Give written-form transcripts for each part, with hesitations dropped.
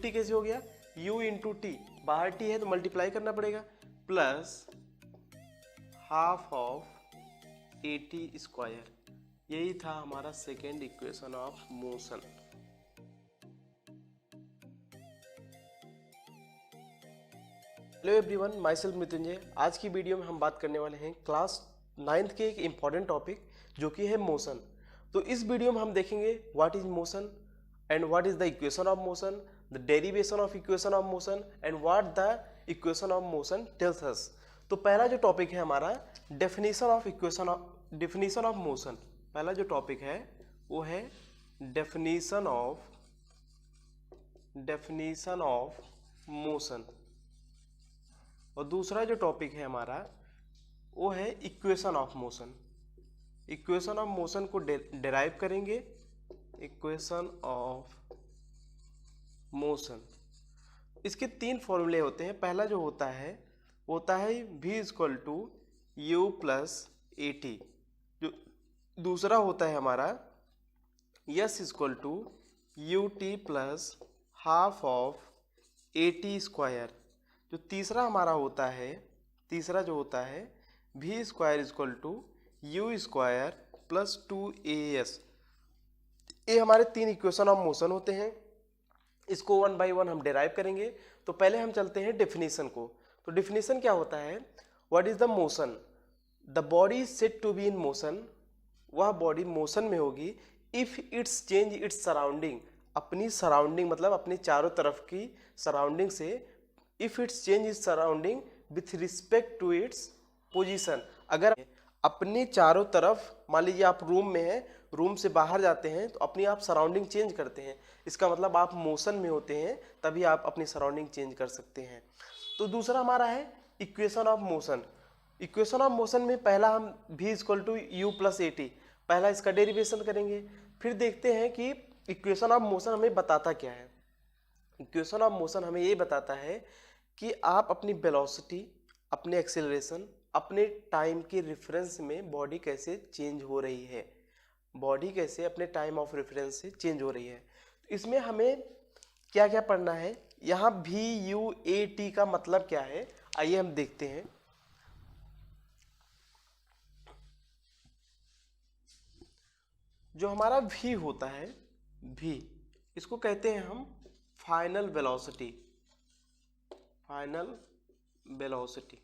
T कैसे हो गया, u इंटू टी, बाहर टी है तो मल्टीप्लाई करना पड़ेगा, plus half of a t square. यही था हमारा second equation of motion. Hello everyone, my self Mrityunjay. आज की वीडियो में हम बात करने वाले हैं क्लास 9th के एक इम्पॉर्टेंट टॉपिक जो कि है मोशन। तो इस वीडियो में हम देखेंगे what is motion and what is the equation of motion, the derivation of equation of motion and what the equation of motion tells us. तो पहला जो टॉपिक है हमारा डेफिनेशन ऑफ मोशन। पहला जो टॉपिक है वो है डेफिनेशन ऑफ मोशन, और दूसरा जो टॉपिक है हमारा वो है equation of motion. Equation of motion को डिराइव करेंगे, इक्वेशन ऑफ मोशन। इसके तीन फॉर्मूले होते हैं। पहला जो होता है वो होता है v equal to u plus a t. जो दूसरा होता है हमारा s equal to u t plus half of a t square. जो तीसरा हमारा होता है, तीसरा जो होता है v square equal to u square plus 2as। ये हमारे तीन इक्वेशन ऑफ मोशन होते हैं। इसको वन बाय वन हम डिराइव करेंगे। तो पहले हम चलते हैं डेफिनेशन को। तो डेफिनेशन क्या होता है, what is the motion, the body is said to be in motion. वह बॉडी मोशन में होगी if its change its surrounding, अपनी सराउंडिंग मतलब अपनी चारों तरफ की सराउंडिंग से, if its change its surrounding with respect to its position. अगर अपने चारों तरफ, मान लीजिए आप रूम में हैं, रूम से बाहर जाते हैं तो अपनी आप सराउंडिंग चेंज करते हैं, इसका मतलब आप मोशन में होते हैं, तभी आप अपनी सराउंडिंग चेंज कर सकते हैं। तो दूसरा हमारा है equation of motion. Equation of motion में पहला हम v equal to u plus a t, पहला इसका डेरिवेशन करेंगे। फिर देखते हैं कि इक्वेशन ऑफ मोशन हमें बताता क्या है। इक्वेशन ऑफ मोशन हमें ये बताता है कि आप अपनी वेलोसिटी, अपने एक्सेलरेशन, अपने टाइम के रेफरेंस में बॉडी कैसे चेंज हो रही है, बॉडी कैसे अपने टाइम ऑफ रेफरेंस से चेंज हो रही है। तो इसमें हमें क्या क्या पढ़ना है, यहाँ भी यू ए टी का मतलब क्या है, आइए हम देखते हैं। जो हमारा v होता है, v इसको कहते हैं हम फाइनल वेलोसिटी, फाइनल वेलोसिटी।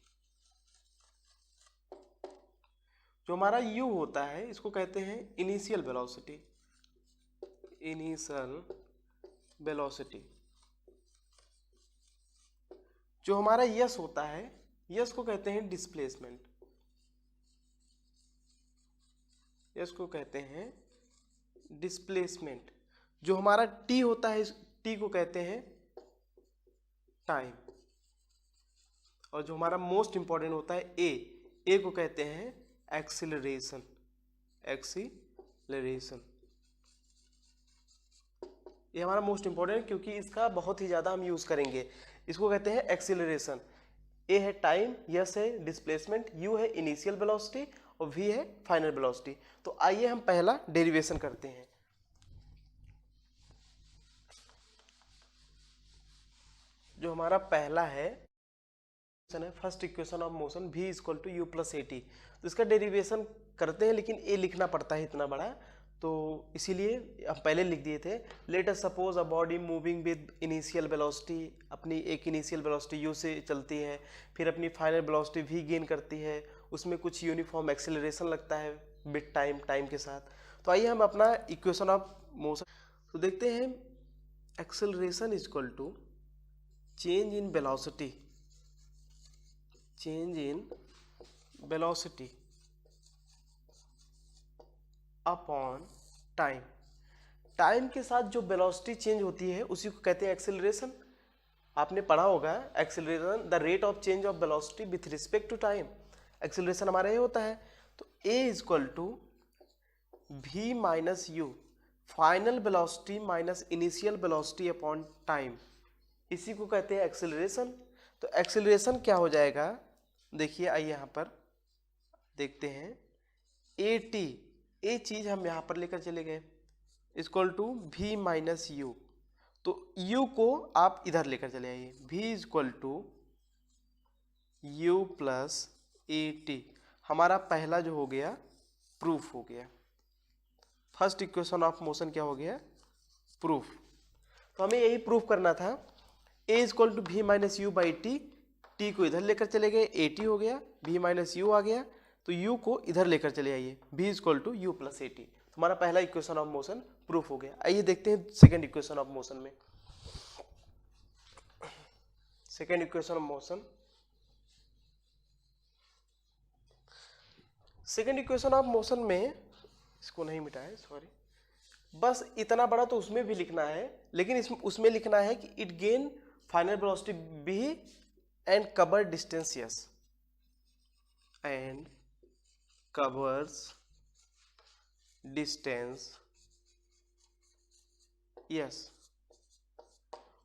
जो हमारा u होता है इसको कहते हैं इनिशियल वेलोसिटी, इनिशियल वेलोसिटी। जो हमारा s होता है, s को कहते हैं डिस्प्लेसमेंट, s को कहते हैं डिस्प्लेसमेंट। जो हमारा t होता है, t को कहते हैं टाइम। और जो हमारा मोस्ट इंपॉर्टेंट होता है a को कहते हैं एक्सीलरेशन, एक्सीलरेशन। ये हमारा मोस्ट इंपॉर्टेंट, क्योंकि इसका बहुत ही ज़्यादा हम यूज़ करेंगे। इसको कहते हैं एक्सीलरेशन। ए है टाइम, यस है डिस्प्लेसमेंट, यू है इनिशियल वेलोसिटी और वी है फाइनल वेलोसिटी। तो आइए हम पहला डेरिवेशन करते हैं। जो हमारा पहला है first equation of motion v equal to u plus a t. तो इसका डेरिवेशन करते हैं, लेकिन ए लिखना पड़ता है इतना बड़ा, तो इसीलिए हम पहले लिख दिए थे। Let us suppose a body moving with initial velocity, अपनी एक इनिशियल वेलोसिटी u से चलती है, फिर अपनी फाइनल वेलोसिटी v गेन करती है, उसमें कुछ यूनिफॉर्म एक्सेलरेशन लगता है विद टाइम के साथ। तो आइए हम अपना इक्वेशन ऑफ मोशन तो देखते हैं। Acceleration equal to change in velocity, change in velocity upon time. Time के साथ जो वेलोसिटी चेंज होती है उसी को कहते हैं एक्सेलरेशन। आपने पढ़ा होगा acceleration, the rate of change of velocity with respect to time. Acceleration हमारा ये होता है। तो a equal to v minus u, final velocity minus initial velocity upon time, इसी को कहते हैं एक्सेलरेशन। तो एक्सेलरेशन क्या हो जाएगा, देखिए आइए यहाँ पर देखते हैं। ए टी, ए चीज़ हम यहाँ पर लेकर चले गए, equal to v minus u. तो u को आप इधर लेकर चले आइए, v is equal to u plus a t. हमारा पहला जो हो गया प्रूफ हो गया, फर्स्ट इक्वेशन ऑफ मोशन क्या हो गया, प्रूफ। तो हमें यही प्रूफ करना था, a is equal to v minus u by t, t को इधर लेकर चले गए, ए टी हो गया, v माइनस यू आ गया, तो u को इधर लेकर चले आइए, v is equal to u plus a t. हमारा पहला इक्वेशन ऑफ मोशन प्रूफ हो गया। आइए देखते हैं सेकेंड इक्वेशन ऑफ मोशन में। Second equation of motion, second equation of motion में, इसको नहीं मिटाए सॉरी, बस इतना बड़ा तो उसमें भी लिखना है, लेकिन उसमें लिखना है कि it gain final velocity v and cover distance s, and covers distance s.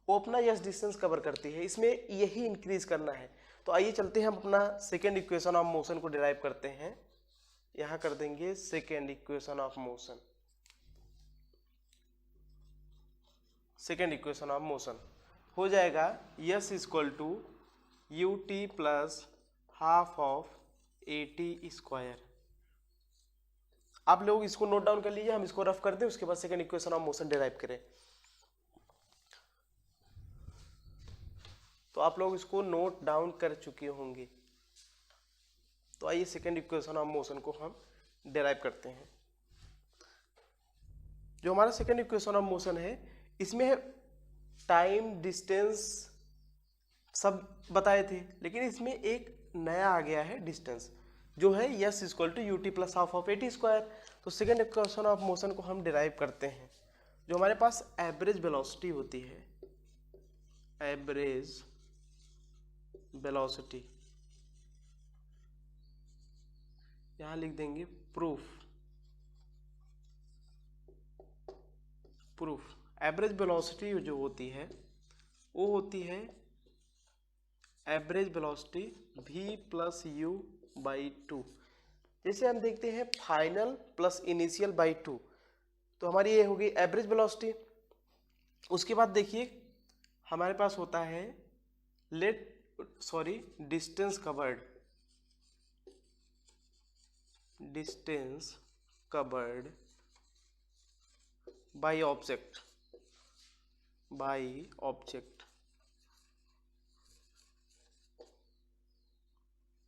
वो अपना यस डिस्टेंस कवर करती है, इसमें यही इंक्रीज करना है। तो आइए चलते हैं हम अपना सेकेंड इक्वेशन ऑफ मोशन को डिराइव करते हैं। यहां कर देंगे second equation of motion. Second equation of motion हो जाएगा s is equal to u t plus half of a t square. आप लोग इसको नोट डाउन कर लीजिए, हम इसको रफ कर दें, उसके बाद second equation of motion derive करें। तो आप लोग इसको नोट डाउन कर चुके होंगे। तो आइए सेकेंड इक्वेशन ऑफ मोशन को हम डिराइव करते हैं। जो हमारा सेकेंड इक्वेशन ऑफ मोशन है, इसमें टाइम डिस्टेंस सब बताए थे, लेकिन इसमें एक नया आ गया है डिस्टेंस, जो है s equal to u t plus half of a t square. तो सेकेंड इक्वेशन ऑफ मोशन को हम डिराइव करते हैं। जो हमारे पास एवरेज वेलोसिटी होती है, एवरेज वेलोसिटी, यहां लिख देंगे प्रूफ। प्रूफ एवरेज वेलोसिटी जो होती है वो होती है average velocity v plus u by to. जैसे हम देखते हैं final plus initial by two, तो हमारी ये होगी एवरेज वेलोसिटी। उसके बाद देखिए हमारे पास होता है distance covered, distance covered by object, by object.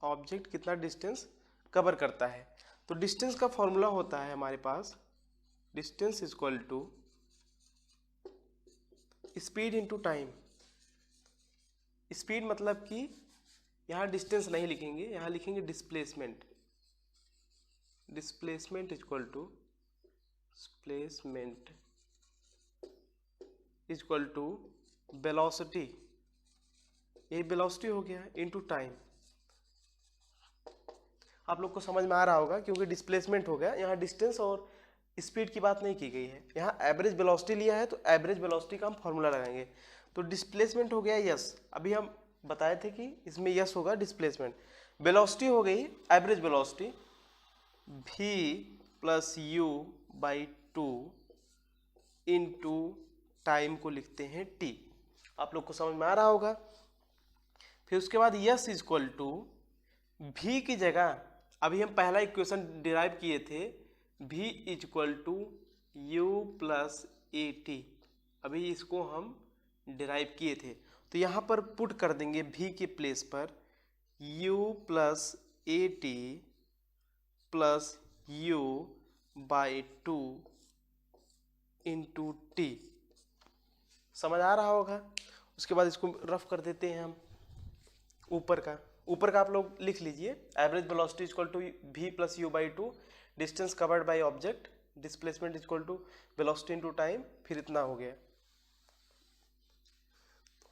Object कितना डिस्टेंस कवर करता है। तो डिस्टेंस का फॉर्मूला होता है हमारे पास, distance is equal to speed into time. Speed मतलब कि यहाँ डिस्टेंस नहीं लिखेंगे, यहाँ लिखेंगे displacement. Displacement is equal to displacement is equal to velocity, यही वेलोसिटी हो गया, इनटू टाइम। आप लोग को समझ में आ रहा होगा, क्योंकि डिस्प्लेसमेंट हो गया, यहाँ डिस्टेंस और स्पीड की बात नहीं की गई है, यहाँ एवरेज वेलोसिटी लिया है, तो एवरेज वेलोसिटी का हम फॉर्मूला लगाएंगे। तो डिस्प्लेसमेंट हो गया यस, अभी हम बताए थे कि इसमें यस होगा डिस्प्लेसमेंट। वेलोसिटी हो गई average velocity v plus u by two into time को लिखते हैं t। आप लोग को समझ में आ रहा होगा। फिर उसके बाद s is equal to v की जगह, अभी हम पहला इक्वेशन डिराइव किए थे, v is equal to u plus a t, अभी इसको हम डिराइव किए थे, तो यहाँ पर पुट कर देंगे v के प्लेस पर u plus a T plus u by two into T. समझ आ रहा होगा। उसके बाद इसको रफ कर देते हैं हम। ऊपर का आप लोग लिख लीजिए, average velocity equal to v plus u by two, distance covered by object, displacement equal to velocity into time, फिर इतना हो गया।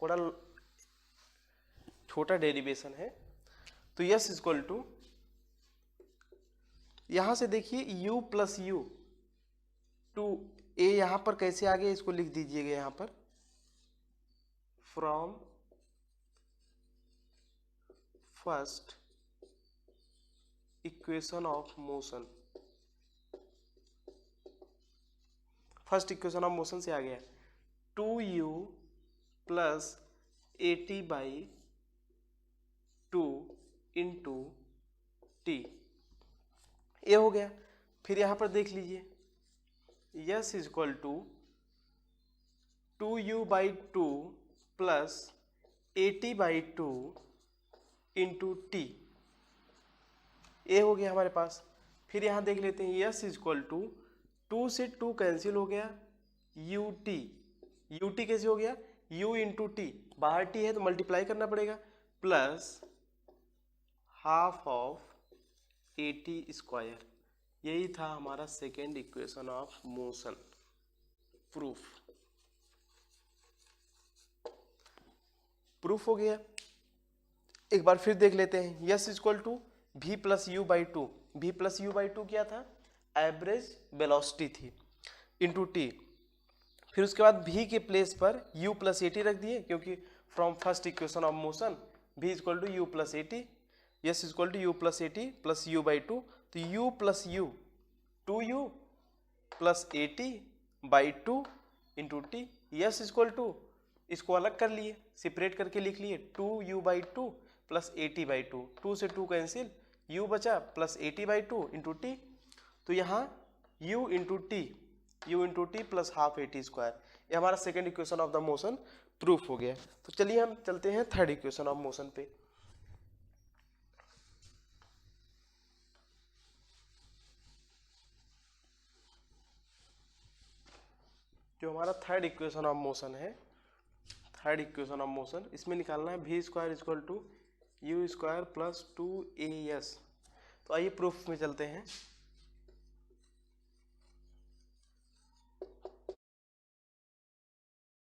थोड़ा छोटा डेरिवेशन है। तो यस इक्वल टू, यहां से देखिए u प्लस यू टू ए, यहां पर कैसे आ गया इसको लिख दीजिएगा यहां पर, from first equation of motion, first equation of motion से आ गया। 2u प्लस 80/2 इंटू टी, ये हो गया। फिर यहाँ पर देख लीजिए, s is equal to 2u/2 plus 80/2 into t, ये हो गया हमारे पास। फिर यहाँ देख लेते हैं, यस इज इक्वल टू 2 से 2 कैंसिल हो गया, यू टी, यू टी कैसे हो गया, u इंटू टी, बाहर टी है तो मल्टीप्लाई करना पड़ेगा, प्लस हाफ ऑफ 80²। यही था हमारा second equation of motion proof हो गया। एक बार फिर देख लेते हैं, s equal to v plus u by two, v plus u by two क्या था, एवरेज वेलोसिटी थी, इंटू टी। फिर उसके बाद v के प्लेस पर u प्लस 80 रख दिए, क्योंकि from first equation of motion v equal to u plus 80, s equal to u plus 80 plus u by two, तो u plus u 2u plus 80/2 into t, s equal to, इसको अलग कर लिए, separate करके लिख लिए 2u/2 प्लस 80/2, 2 से 2 cancel, u बचा प्लस 80/2 इंटू टी। तो यहाँ u into T plus half 80², ये हमारा second equation of the motion proof हो गया। तो चलिए हम चलते हैं थर्ड इक्वेशन ऑफ मोशन पे। जो हमारा थर्ड इक्वेशन ऑफ मोशन है, थर्ड इक्वेशन ऑफ मोशन, इसमें निकालना है v² equal to u² plus 2as। तो आइए प्रूफ में चलते हैं।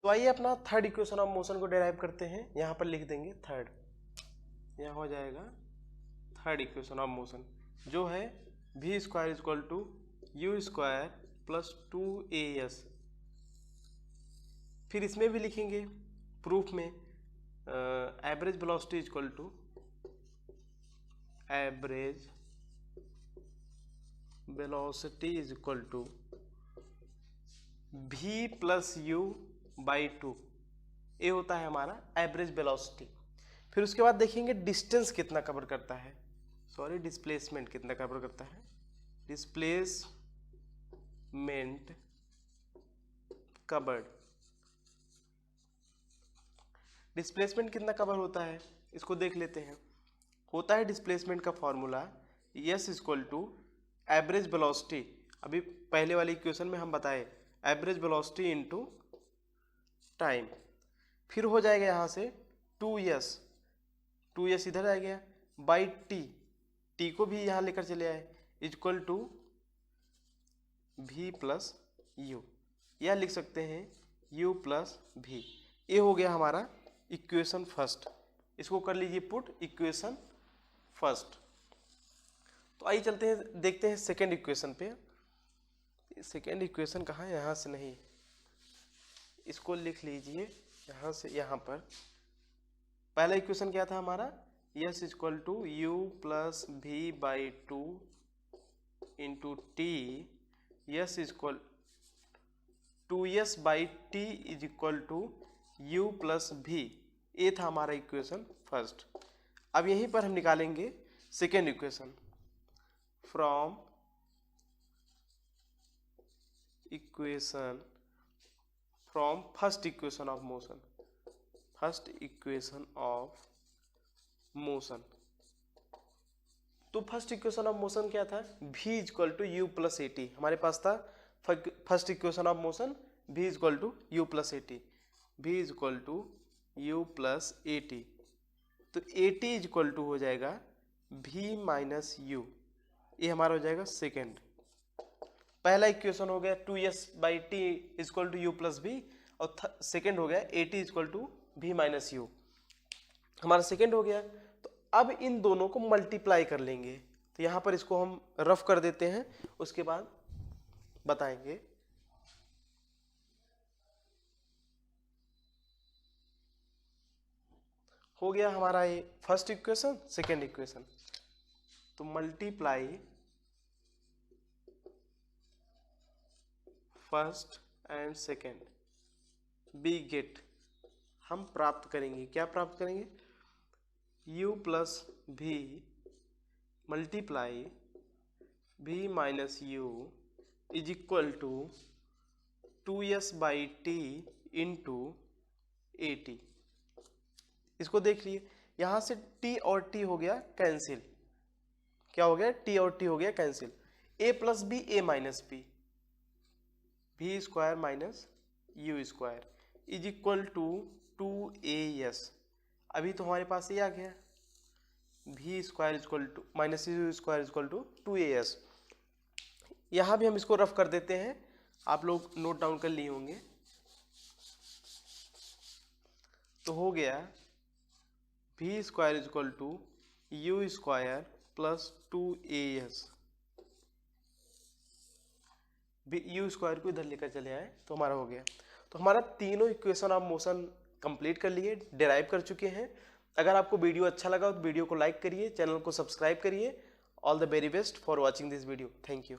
तो आइए अपना थर्ड इक्वेशन ऑफ मोशन को डेराइव करते हैं, यहाँ पर लिख देंगे थर्ड, यहाँ हो जाएगा थर्ड इक्वेशन ऑफ मोशन, जो है v² equal to u² plus 2as। फिर इसमें भी लिखेंगे प्रूफ में, average velocity equal to average velocity is equal to v plus u by 2, ये होता है हमारा एवरेज वेलोसिटी। फिर उसके बाद देखेंगे डिस्टेंस कितना कवर करता है, सॉरी डिस्प्लेसमेंट कितना कवर करता है, डिस्प्लेसमेंट कवर्ड, डिस्प्लेसमेंट कितना कवर होता है इसको देख लेते हैं। होता है डिस्प्लेसमेंट का formula s equal to average velocity, अभी पहले वाली इक्वेशन में हम बताए एवरेज वेलोसिटी इनटू टाइम। फिर हो जाएगा यहाँ से 2s इधर आ गया, बाई टी को भी यहाँ लेकर चले आए, equal to v plus u, या लिख सकते हैं u प्लस v। ये हो गया हमारा इक्वेशन फर्स्ट, इसको कर लीजिए पुट इक्वेशन फर्स्ट। तो आइए चलते हैं, देखते हैं सेकेंड इक्वेशन पे। सेकेंड इक्वेशन कहाँ है, यहाँ से नहीं, इसको लिख लीजिए यहाँ से, यहाँ पर पहला इक्वेशन क्या था हमारा, s equal to u plus v/2 into t, s equal 2s/t is equal to u plus v, ये था हमारा इक्वेशन फर्स्ट। अब यहीं पर हम निकालेंगे second equation from first equation of motion, first equation of motion. तो फर्स्ट इक्वेशन ऑफ मोशन क्या था, v equal to u plus 80, हमारे पास था first equation of motion v equal to u plus 80, v equal to u plus 80, तो 80 equal to हो जाएगा v minus you, ये हमारा हो जाएगा सेकेंड। पहला इक्वेशन हो गया 2s/t equal to u plus v, और सेकेंड हो गया 80 equal to v minus u, हमारा सेकेंड हो गया। तो अब इन दोनों को मल्टीप्लाई कर लेंगे, तो यहाँ पर इसको हम रफ कर देते हैं, उसके बाद बताएंगे। हो गया हमारा ये फर्स्ट इक्वेशन सेकेंड इक्वेशन, तो multiply first and second, we get, हम प्राप्त करेंगे, क्या प्राप्त करेंगे, u plus v multiply v minus u is equal to 2s by t into a t. इसको देख लिए, यहां से t और t हो गया कैंसिल, क्या हो गया, t और t हो गया cancel, a plus b a minus b, v square minus u square is equal to 2as। अभी तो हमारे पास ये आ गया, v square equal to minus u square equal to 2as। यहाँ भी हम इसको रफ कर देते हैं, आप लोग नोट डाउन कर लिए होंगे। तो हो गया v square equal to u square plus 2as, u square को इधर लेकर चले आए तो हमारा हो गया। तो हमारा तीनों इक्वेशन ऑफ मोशन कंप्लीट कर लिए, डिराइव कर चुके हैं। अगर आपको वीडियो अच्छा लगा तो वीडियो को लाइक करिए, चैनल को सब्सक्राइब करिए। All the very best for watching this video, thank you.